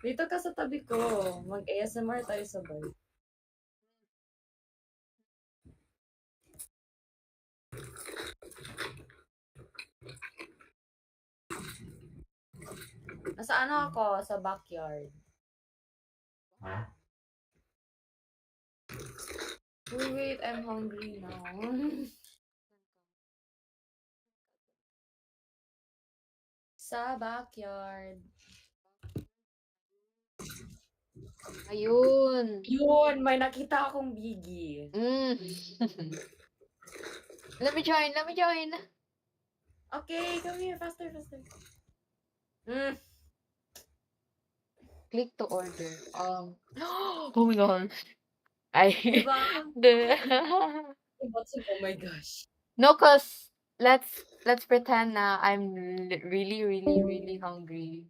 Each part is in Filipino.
Dito ka sa tabi ko. Mag-ASMR tayo sabay. Nasa ano ako? Sa backyard. Wait, I'm hungry now. Sa backyard. Ayun. Yun, may nakita akong biggie. Mm. Let me join, let me join. Okay, come here. Faster, faster. Mm. Click to order. Oh my gosh. I Diba? the Oh my gosh. no, cause let's pretend na I'm really, really, really hungry.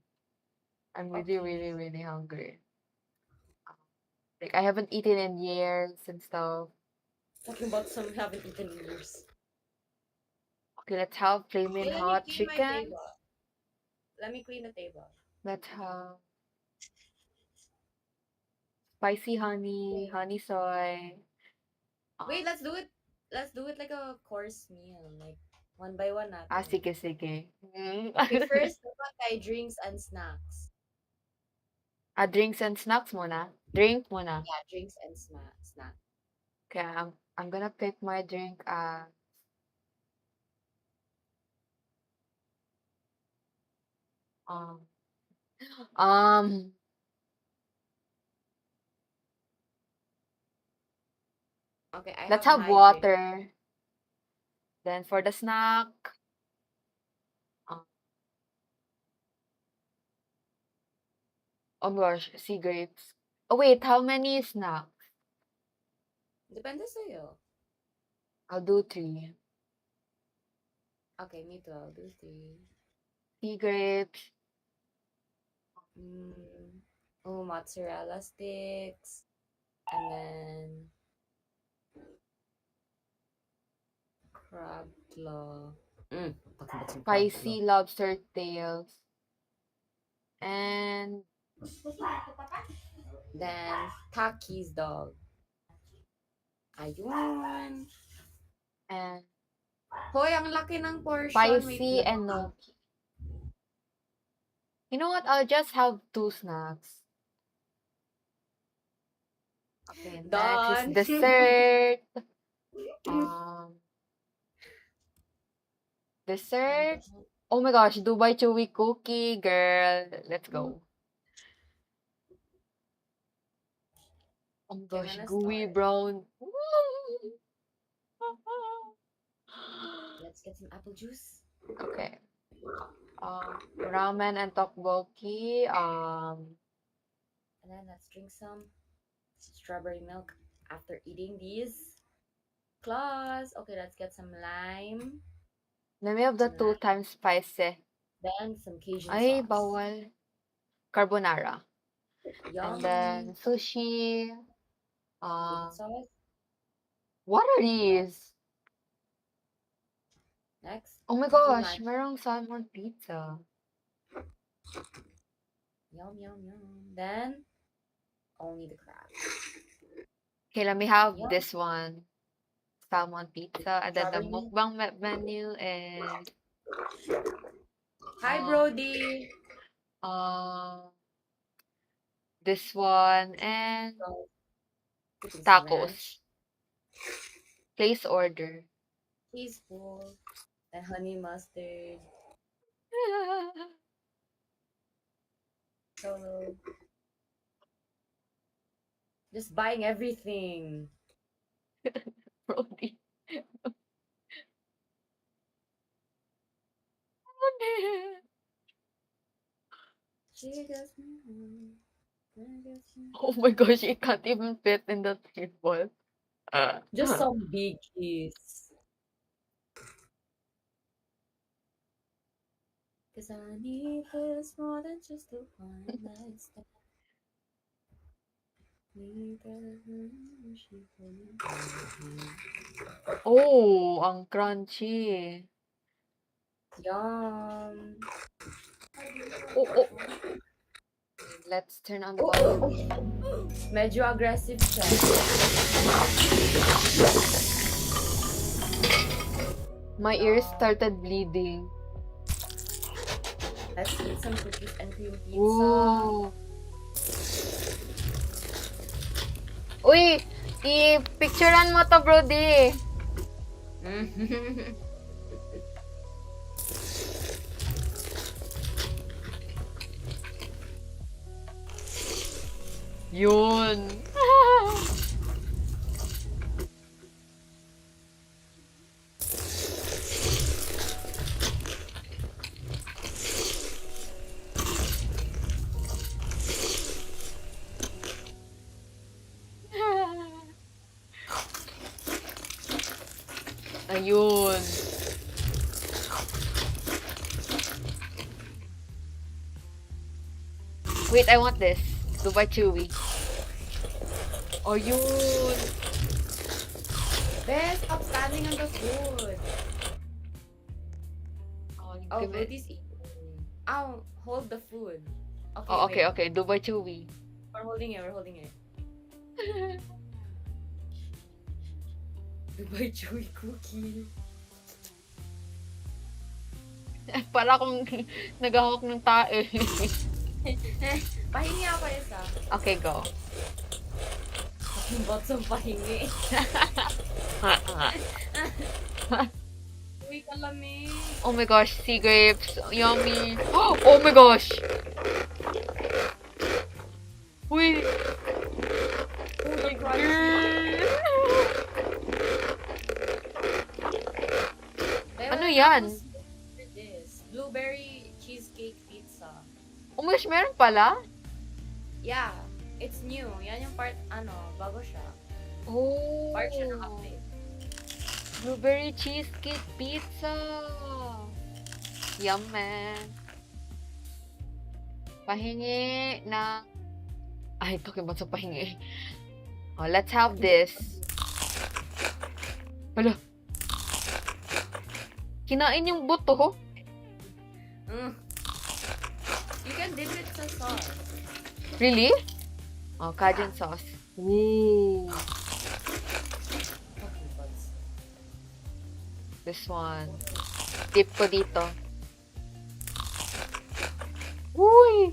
I'm really, really, Okay. really hungry. Like I haven't eaten in years and stuff. Talking about some haven't eaten in years. Okay, let's have Okay, flaming let me hot clean my chicken. table. Let me clean the table. Let's have spicy honey, Okay. honey soy. Wait, Um, let's do it. Let's do it like a course meal. Like, one by one natin. sige, sige. Okay, first, dapat tayo drinks and snacks. Drinks and snacks muna. Drink muna. Yeah, drinks and snack. Okay, I'm gonna pick my drink. Um, um, Okay, I let's have have my drink. water. Then for the snack, um, oh my gosh, sea grapes. Oh wait, how many snacks? Depende sa'yo. I'll do 3. Okay, me too. I'll do 3. Sea grapes, Mm. Oh, mozzarella sticks. And then crab claw. Talking about some crab claw. spicy lobster tails, and Then, Takis dog. Ayun. and Hoy, ang laki ng portion. Wait spicy lang. enoki. You know what? I'll just have 2 snacks. Okay, next is Done. dessert. Oh my Dessert. God. Oh my gosh, Dubai Chewy cookie, girl. Let's go. Oh my Okay, I'm gosh, gonna gooey start. brown. Let's get some apple juice. Okay. Ramen and tteokbokki. And then let's drink some strawberry milk after eating these claws. Okay, let's get some lime. Let me have the Some 2 lime. times spicy. Then some Cajun Ay, sauce. bawal. Carbonara. And Yum. then sushi. Cajun Uh, sauce. what are these? Next, Oh my full gosh, lime. merong salmon pizza. Yum, yum, yum. Then, only the crab. Okay, let me have Yum. this one. Salmon pizza. And then the Strawberry milk. mukbang menu is Hi, um Brody. um this one and So, putting some tacos. ranch. Place order. Teaspoon. Then honey mustard. So, just buying everything. Brody. She gets me. I guess Oh my gosh, it can't even fit in the table. just some biggies. Cause I need this more than just a one night stand. Need that she Oh, ang crunchy. Yum. Oh, oh. Let's turn on the volume. Medyo aggressive siya. My ears started bleeding. Let's eat some cookies and cream pizza. Ooh. Uy, i-picturean mo to, Brody. Yun. Ayun. Wait, I want this. Dubai Chewy. Ayun. Best, stop standing on the food. Oh, Give it. Brody's eating. Oh, hold the food. Okay, Oh, okay, wait. okay. Dubai Chewy. We're holding it, we're holding it. Dubai Chewy cookie. Para akong naghahawak ng tae. Pahingi ako isa. Okay, go. Ang bots ng pahingi. Uy, kalamig. Oh my gosh, sea grapes. Yummy. Oh my gosh. Uy. The crunchy. Ano yan? This blueberry cheesecake pizza. Oh my gosh, meron pala? Yeah, it's new. Yan yung part, bago siya. Oh. Part siya ng update. Blueberry cheesecake pizza. Yum, man. Pahingi na... Ay, talking about sa pahingi. Oh, let's have this. Hala. Kinain yung buto. You can dip it sa sauce. Really? Oh, Cajun sauce. Ooh. Okay, buds. This one. Dip ko dito. Uy!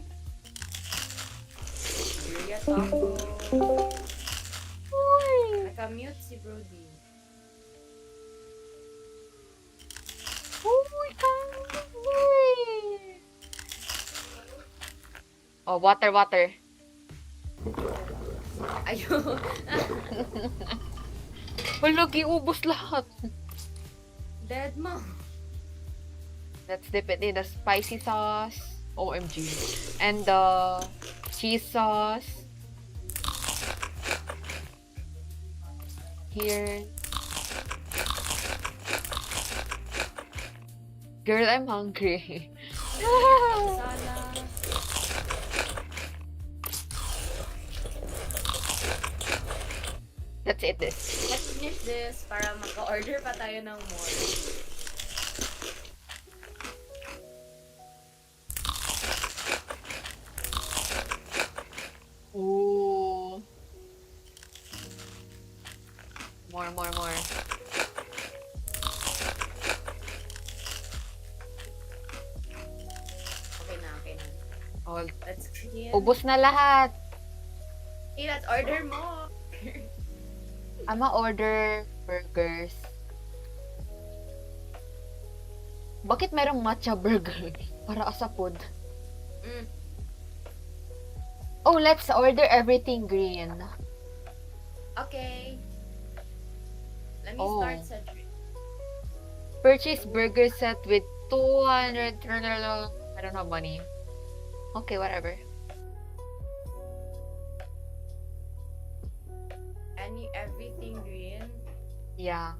Birria taco. Uy! Nakamute si Brody. Uy! Uy! Oh, water, water. Ayun. Hala, giubos lahat. Dead mo. Let's dip it in the spicy sauce. OMG. And the cheese sauce. Here. Girl, I'm hungry. Masala. Let's eat this. Let's finish this para maka-order pa tayo ng more. Ooh. More. Okay na. Oh, Let's begin. ubos na lahat. Hey, let's order more. I'ma order burgers. Bakit merong matcha burger? Para sa food. Oh, let's order everything green. Okay. Let me Oh. start sa drink. Purchase burger set with 200. I don't have money. Okay, whatever. Everything green. Yeah.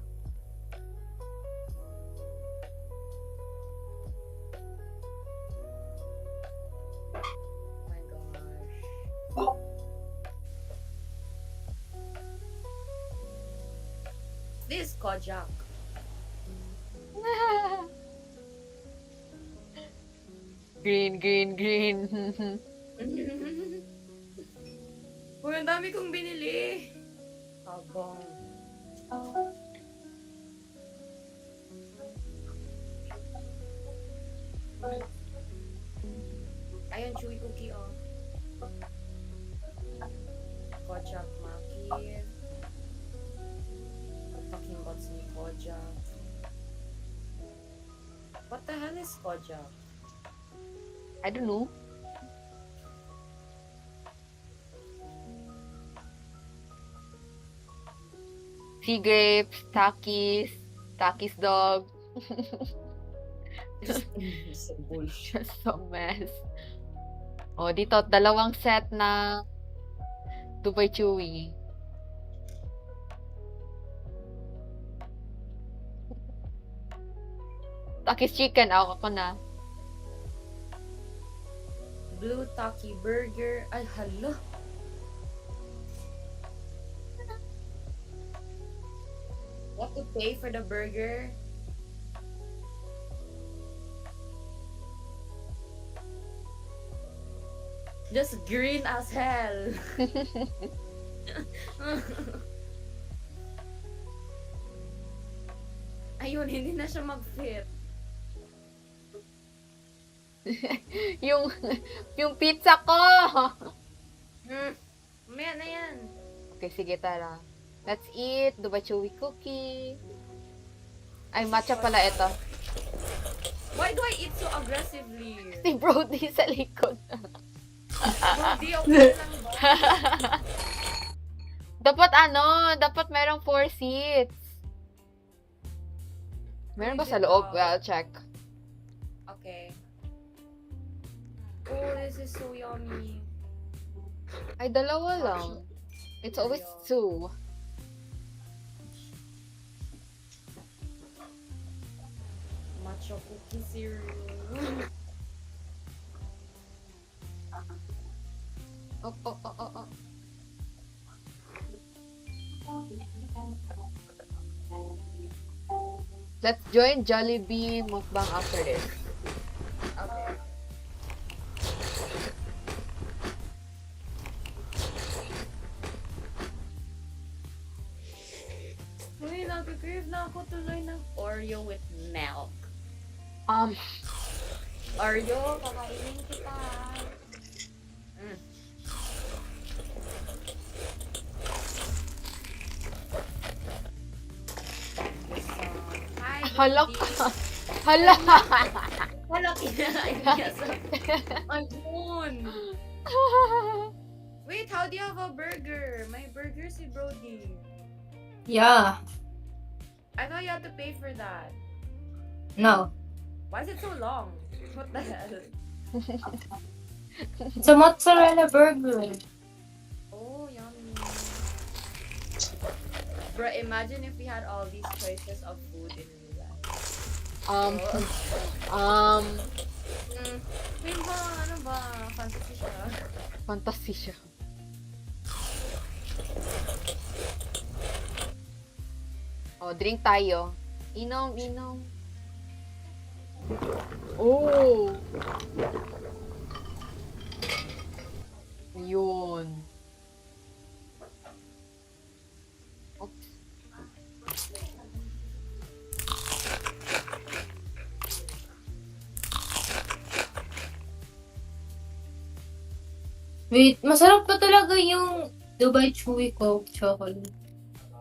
Oh my gosh. This is Kojak. Green, green, green. Uy, ang dami kong binili. Habang. Ayun, chewy cookie, oh. Kojak Maki. Talking about me, Kojak. What the hell is Kojak? I don't know. Sea grapes, Takis, Takis dog. Some bullshit. Just a mess. Oh, dito, dalawang set na Dubai Chewy. Takis chicken, ako na. Blue Taki Burger. Ay, hala. What to pay for the burger? Just green as hell. Ayun, hindi na siya mag-fit. yung, yung pizza ko! Mamaya na yan. Okay, sige, tara. Let's eat Dubai Chewy cookie. Ay, matcha pala ito. Why do I eat so aggressively? Si Brody sa likod. Hindi, okay lang ba? dapat merong 4 seats. Meron ba sa loob? Well, check. Okay. Oh, this is so yummy. Ay, dalawa lang. It's always 2. Matcha cookie cereal. Oh. Let's join Jollibee mukbang after this. Okay. Uy, nag-crave na ako tuloy ng Oreo with milk. Oreo, kakainin kita. Hi, Hala baby. ka. Hala. Wala kinain niya sa... Ayun. Wait, how do you have a burger? My burger si Brody. Yeah. I thought you had to pay for that. No. Why is it so long? What the hell? It's a mozzarella burger. Oh, yummy. Bro, imagine if we had all these choices of food in real life. Wait ba? Ano ba? Fantasy siya. Fantasy siya. Oh, drink tayo. Inom. Oh! Yun. Oops. Wait, masarap pa talaga yung Dubai Chewy Coke chocolate.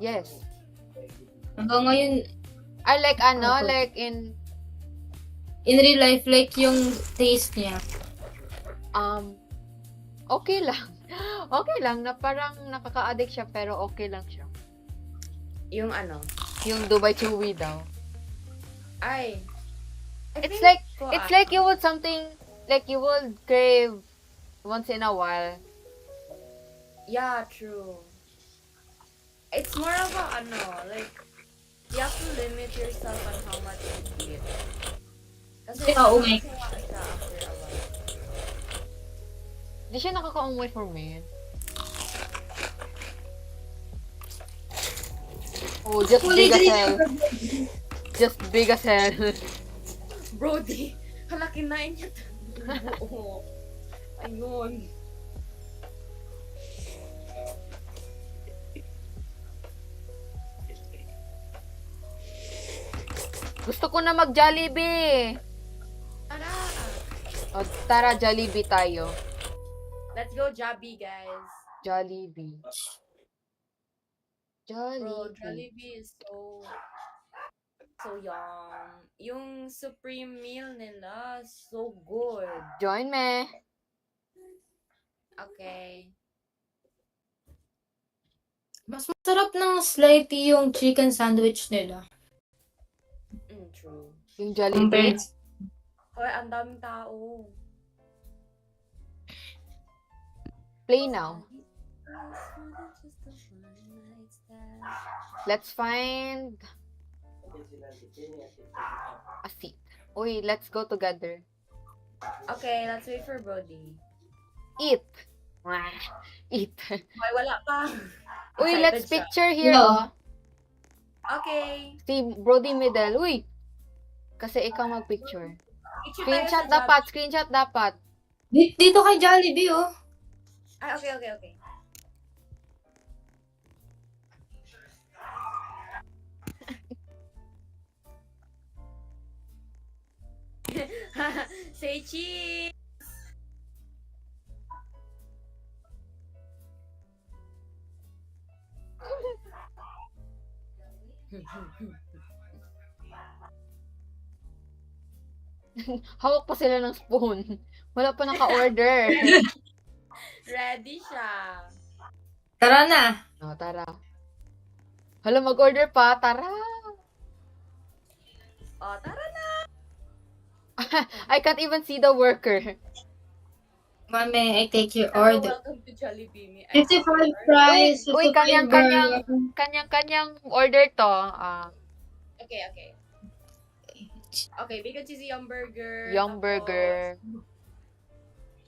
Yes. Hanggang ngayon, I like Okay. like in in real life, like yung taste niya. okay lang. Okay lang na parang nakaka-addict siya pero okay lang siya. Yung ano? Yung Dubai Chewy daw. Ay. It's like you would something like you would crave once in a while. Yeah, true. It's more of a ano, like, you have to limit yourself on how much you eat. Kasi Oo, sawa may- siya after a while. Di siya nakaka-umuwi for me. Oh, just big as hell. Just big as hell. Brody, hala, kinain niya to. Oo. Ayun. Gusto ko na mag-Jollibee. Tara! O, tara, Jollibee tayo. Let's go Jollibee, guys. Jollibee. Bro, Jollibee. Jollibee is so yum. Yung supreme meal nila, so good. Join me. Okay. Mas masarap ng slightly yung chicken sandwich nila. True. Yung Jollibee. Hoy, ang daming tao. Play now. Let's find a seat. Uy, let's go together. Okay, let's wait for Brody. Eat. Mwah. Eat. Hoy, wala pa. Uy, Excited let's siya. picture here, No. oh. Okay. Si Brody middle. Uy. Kasi ikaw mag-picture. Picture tayo Screenshot sa dapat. Screenshot dapat. Dito kay Jollibee, oh. Jollibee. Ay, okay. Say cheese! Hawak pa sila ng spoon. Wala pa naka-order. Ready siya. Tara na. Oh, tara. Hala, mag-order pa. Tara. Oh, tara na. I can't even see the worker. Mami, I take your Hello, order. welcome to Jollibee. 55 fries. Uy, 55 kanyang-kanyang. burger. Kanyang-kanyang order to. Okay. Okay, bacon cheesy yum burger. Yung tapos- burger.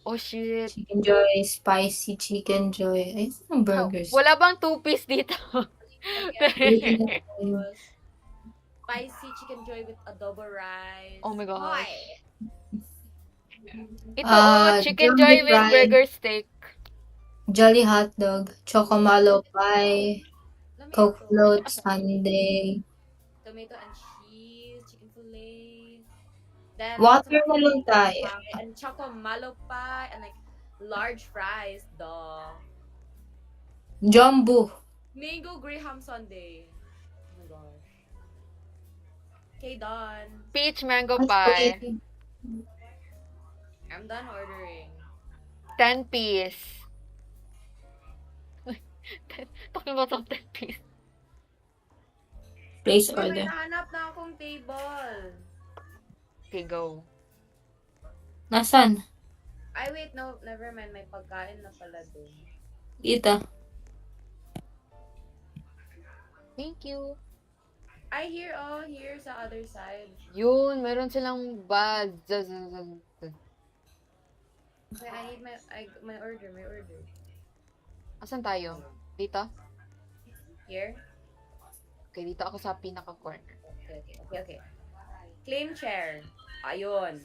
Oh, shit. Chicken Joy, spicy chicken joy. Ay, ang burgers. Wala bang two-piece dito? Tapos, spicy chicken joy with adobo rice. Oh my gosh. Hoy! Ito, chicken Jolly joy with fried. burger steak. Jolly hot dog, chocolate pie, Lamig Coke to. float sundae. Tomato and cheese, chicken fillet. Then, Watermelon tayo. and chocolate pie and like large fries. Duh. Jumbo. Mango Graham sundae. Oh my gosh. Okay, done. Peach mango pie. I'm done ordering. 10 piece. Talking about some 10 piece. Place Uy, may order. nahanap na akong table. Okay, go. Nasaan? Ay, wait, no, never mind. May pagkain na pala dun. Ito. Thank you. Ay, here sa other side. Yun, meron silang bag. Okay, I need my order. Asan tayo? Dito? Here? Okay, dito ako sa pinaka-corner. Okay. Claim chair. Ayun.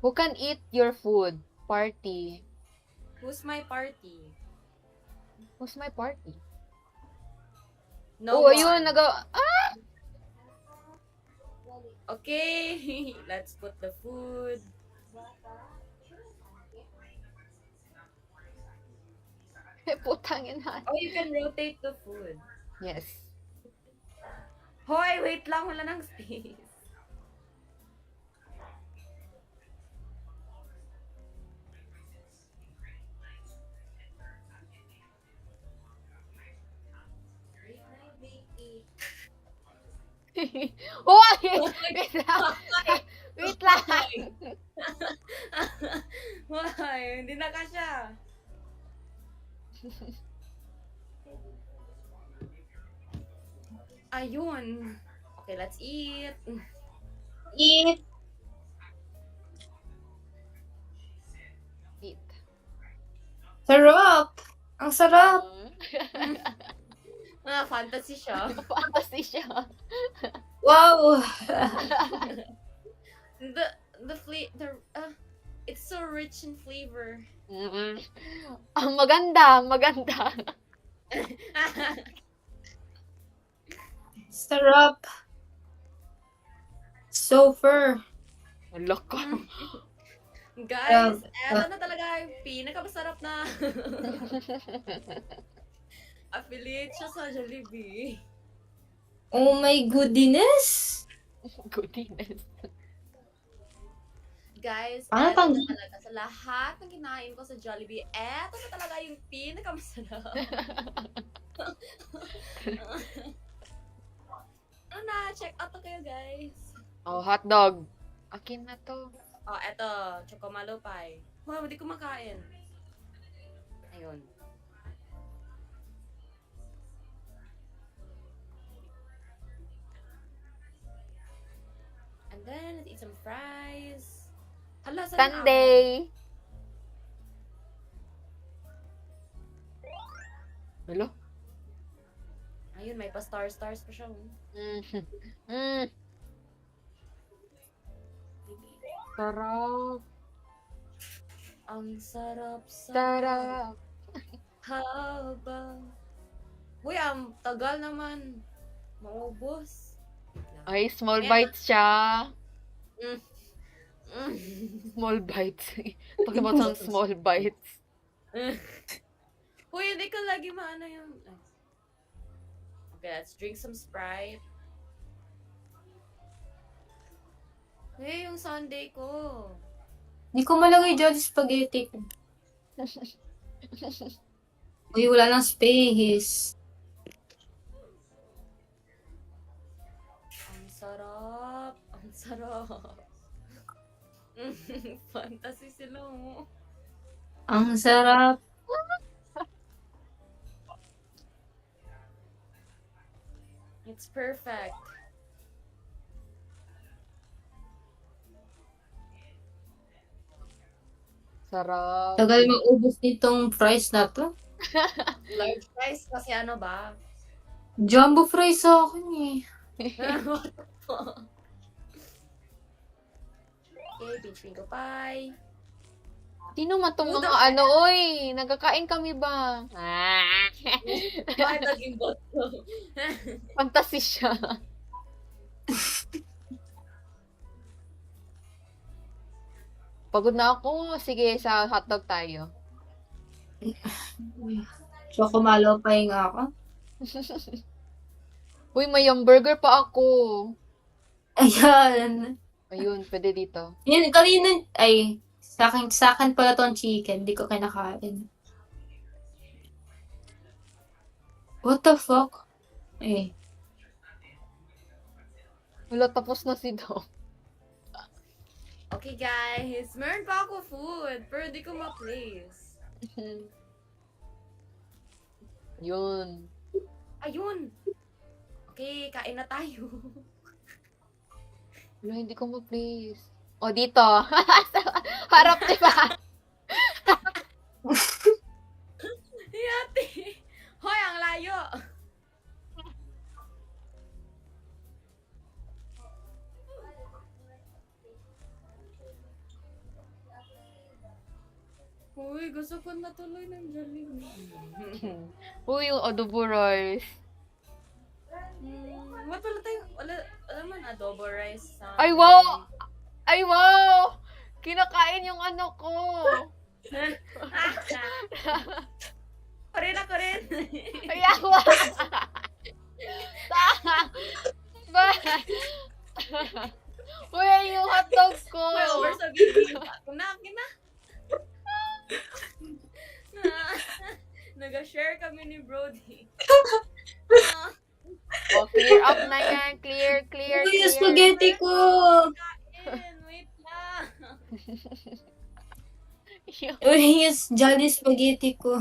Who can eat your food? Party. Who's my party? Who's my party? No Oh, one. ayun, Okay, let's put the food. Putangin na. Oh, you can rotate the food. Yes. Hoy, wait lang. Wala ng space. Hoy! Wait lang. Wait lang. Why? Hindi na kasya. Ayun. Okay, let's eat. Eat. Eat. Sarap. Ang sarap. Fantasy siya. Fantasy siya. Wow. The It's so rich in flavor. Ang maganda, maganda. Sarap. So fur. Ang loko. Guys, eto na talaga yung pinakamasarap na affiliate siya sa Jollibee. Oh my goodness. Goodness. Guys, Paano eto pang- na talaga sa lahat ng kinain ko sa Jollibee, eto na talaga yung pinakamasarap. Ano na, check out na kayo guys. Oh, hotdog. Akin na to. Oh, eto, chocomalupay. Wow, hindi ko makain. Ayun. And then, let's eat some fries. Hala, saan na ako? Sunday. Hello? Ayun, may pa-stars pa siya. Oh. Sarap. Ang sarap sa Sarap. haba. Uy, ang tagal naman. Maubos. Wait lang. Ay, small Ayan. bites siya. Mm. Small bites. Talking about some small bites. Uy, hindi ko lagi maano yung... Okay, let's drink some Sprite. Hey, yung Sunday ko. Hindi ko malagay dyan yung spaghetti ko. Uy, wala nang space. Ang sarap. Ang sarap. Fantasy sila mo. Ang sarap. It's perfect. Sarap. Tagal maubos nitong fries na to. Large fries kasi ano ba? Jumbo fries sa akin eh. What the fuck? Okay, pinch ko pie. Sino man tong Uda- mga ano, oy? Nagkakain kami ba? Bakit naging bot ko? Fantasy siya. Pagod na ako. Sige, sa hotdog tayo. Choco-malo pa yung ako. Uy, may hamburger pa ako. Ayan. Ayun, pwede dito. Yan, kanina, ay, sa akin pala tong chicken. Hindi ko kinakain. What the fuck? Eh. Wala, tapos na si Dom. Okay guys, meron pa ako food, pero di ko ma-place. Yun. Ayun! Okay, kain na tayo. Wala, hindi ko ma-place. O, dito. Harap, diba? Yati! Hoy, ang layo! Uy, gusto ko na tuloy ng Jollibee. Uy, yung adobo rice. Wala man adobo rice sa... Ay, wow! Ay, wow! Kinakain yung ano ko. Ako rin. Ay, awa! Ba? Uy, ay yung hotdog ko. Uy, over sa video. Akin na. Nag-share kami ni Brody. Oh, clear up na yan. Clear. Uy, yung spaghetti ko! Wait lang. Uy, yung Jolly spaghetti ko.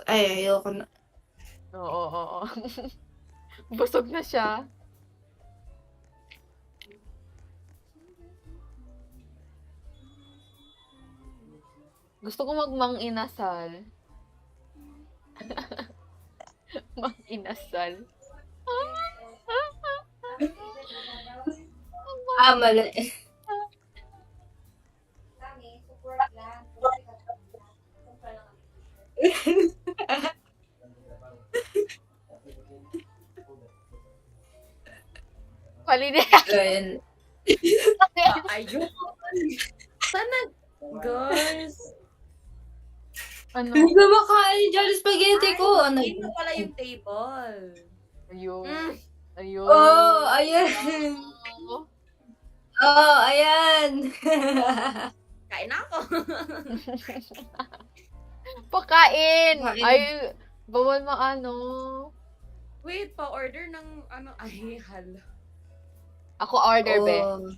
Ay, ayoko na. Oo. Busog na siya. Gusto ko magmang inasal. Mang inasal. Mali. Mali din. Ayun. Ayun. Sana, guys. Ano? Hindi ko makain dyan spaghetti ko. Ano? Yun na pala yung table. Ayun. Mm. Ayun. Oh, ayan. Oh, ayan. Kain na ako. Pakain! Pakain. Ay, bawal maano. Wait, pa-order ng ano. Ay, hala. Ako order, be. Oh,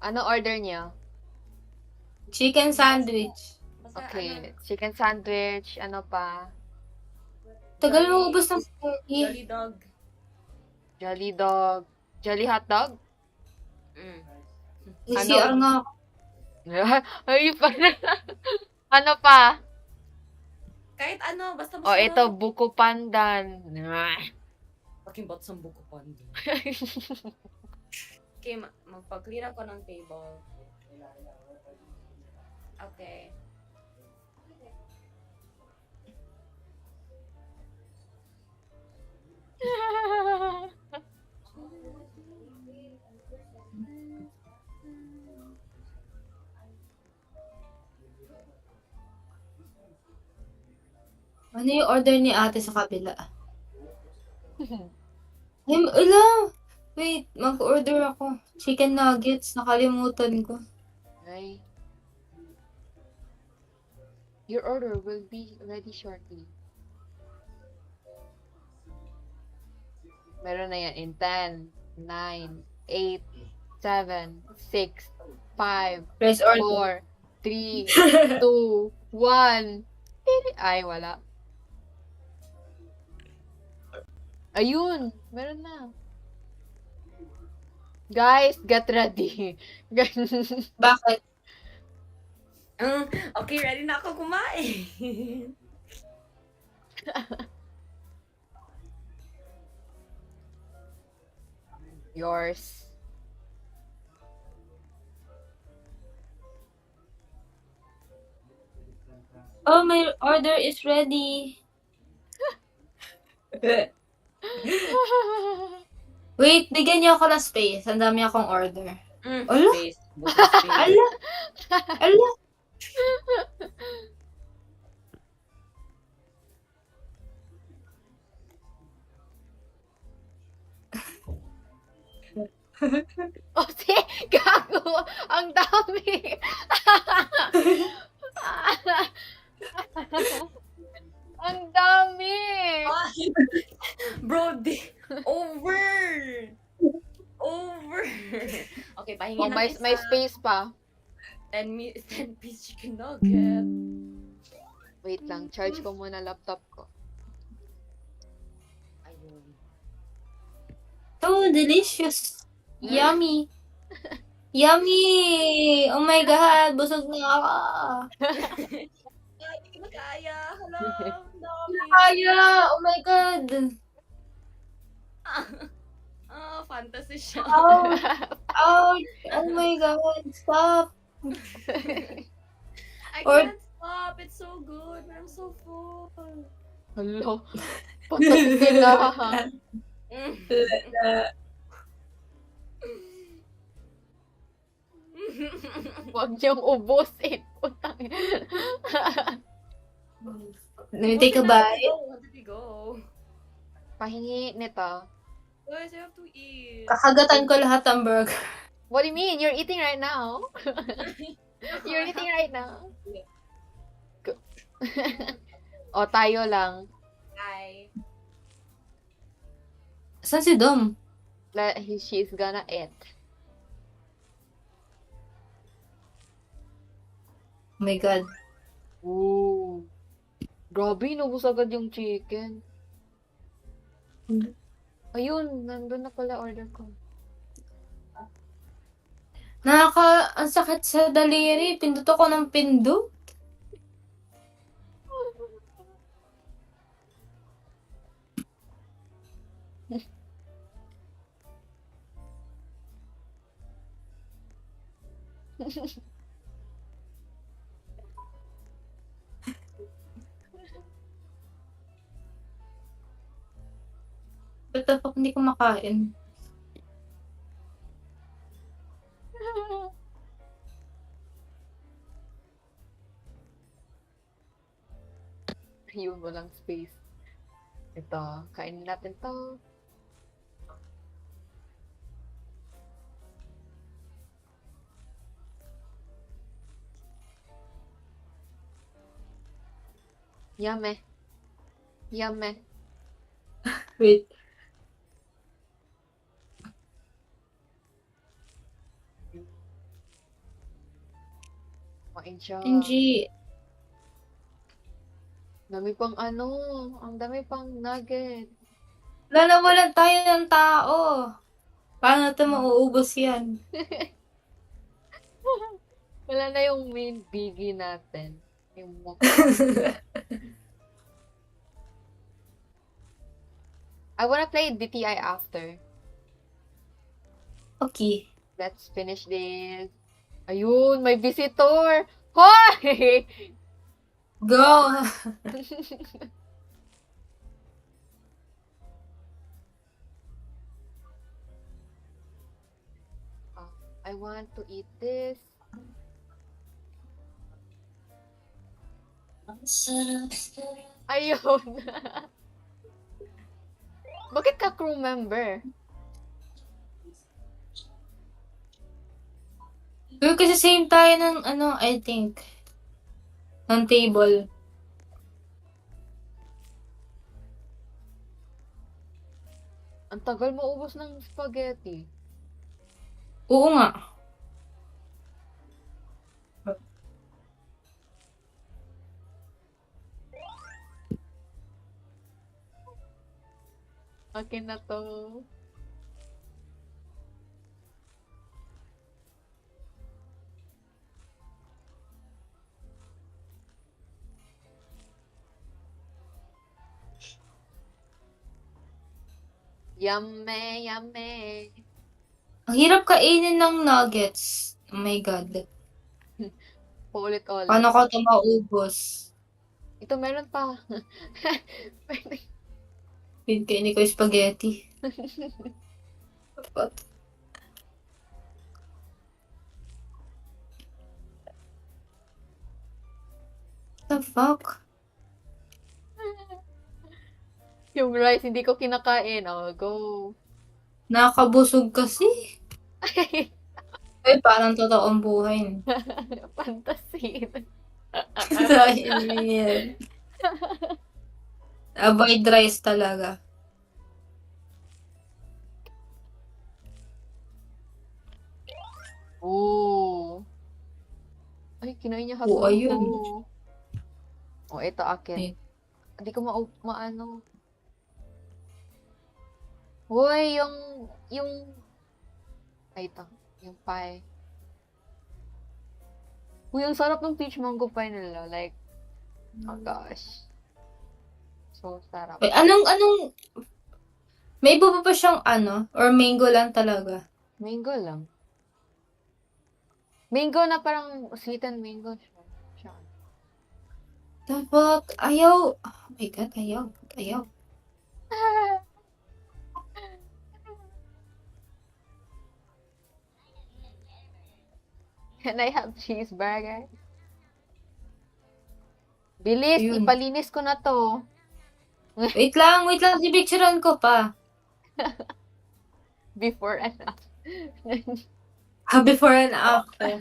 Ano order niya? chicken sandwich. Basta Okay, ano, chicken sandwich, ano pa? Tagal mo ubos ng spaghetti. Jolly dog. Jolly dog. Jolly hot dog? Mm. CR nga. Ay, pa. Ano pa? Kahit ano, basta Oh, ito, buko pandan. Fucking bots ang buko pando. Okay, magpa-clear ako ng table. Okay. Ano yung order ni ate sa kabila? Ay, ala! Wait, mag-order ako. Chicken nuggets. Nakalimutan ko. Ay. Your order will be ready shortly. Meron na yan in 10, 9, 8, 7, 6, 5, Press order. 4, 3, 2, 1. Ay, wala. Ayun, meron na. Guys, get ready. Bakit? Okay, ready na ako kumain. Yours. Oh, my order is ready. Wait, bigyan niyo ako ng space. Ang dami akong order. Ala? Space. Buko space. Ala! Ala! Oh, si gago! Ang dami! Ang dami! Bro, over! Over! Okay, pahingin Oh, may space pa. 10 piece chicken nugget. Wait lang, charge ko muna laptop ko. Ayun. Oh, delicious. Yummy. Yummy! Oh my God, busog na ako. Ay, hindi ko na kaya. Hala, ang dami. Kaya! Oh my God! Fantasy siya. Ouch! Ouch! Oh my God, stop! I Or- can't stop. It's so good. But I'm so full. Hello. Patas sila. Huwag niyong ubusin. Putang. Let me take a bite. Where did we go? Pahingi nito. Guys, I have to eat. Kakagatan ko lahat ng burger. What do you mean? You're eating right now? You're eating right now? O, tayo lang. Hi. Saan si Dom? She's gonna eat. Oh my God. Ooh. Grabe, inubos agad yung chicken. Ayun, nandun na pala order ko. Ang sakit sa daliri. Pindot ako ng pindot. Ba't the fuck hindi ko makain? Yun, walang space. Ito, kainin natin to. Yummy. Yummy. Wait. Kain siya. Angie, Dami pang ano, ang dami pang nugget. lalawalan tayo ng tao. Paano natin mauubos yan? Wala na yung main biggie natin. Yung I wanna play DTI after. Okay. Let's finish this. Ayun, may visitor! Hoy! Go! I want to eat this. Ayun. Bakit ka crew member? Pero kasi same tayo ng ano, I think. Ng table. Ang tagal maubos ng spaghetti. Oo nga. Akin na to. Yummy, yummy. Ang hirap kainin ng nuggets. Oh my God. Paulit-ulit. Paano ko ito maubos? Ito meron pa. Kainin ko yung spaghetti. What? The fuck? Yung rice, hindi ko kinakain. Oh, go. Nakakabusog kasi. Ay, parang totoong buhay. Fantasy. Dahil yan. Avoid rice talaga. Oh. Ay, kinain niya Oo, hotdog ayun. ko. Oh, ito akin. Eh. Hindi ko maano. Hoy, yung, ay, ito, yung pie. Uy, ang sarap ng peach mango pie nila. Like, oh gosh. So sarap. Wait, may iba pa siyang ano? Or mango lang talaga? Mango lang. Mango na parang sweetened mango siya. The fuck? Ayaw. Oh my God, ayaw. Ayaw. Can I have cheeseburger? Bilis, Ayun. ipalinis ko na to. Wait lang. Picturean ko pa. Before and after. Before and after.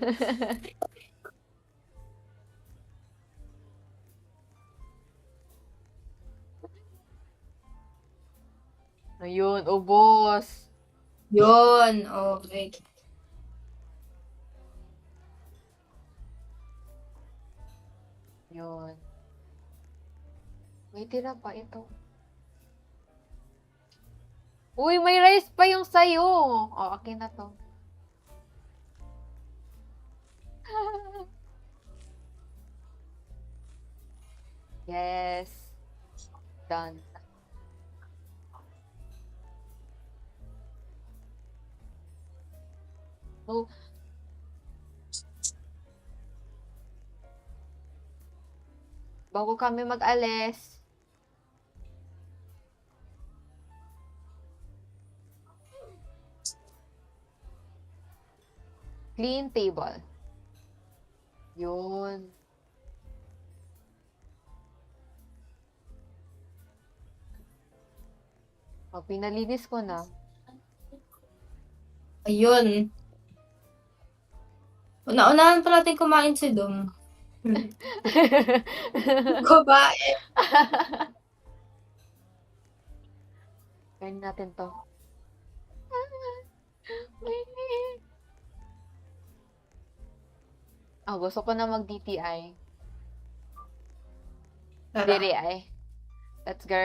Ayun, ubos. Yun. Okay. Yun. May tira pa ito. Uy, may rice pa yung sayo. Oh, akin na to. Yes. Done. Oh. bago kami mag-alis. Clean table. Yun. O, pinalinis ko na. Ayun. Una-unahan pa natin kumain si Dom. Babae. Kainin natin to. Gusto ko na mag-DTI. Tara. Diri ay. Let's go.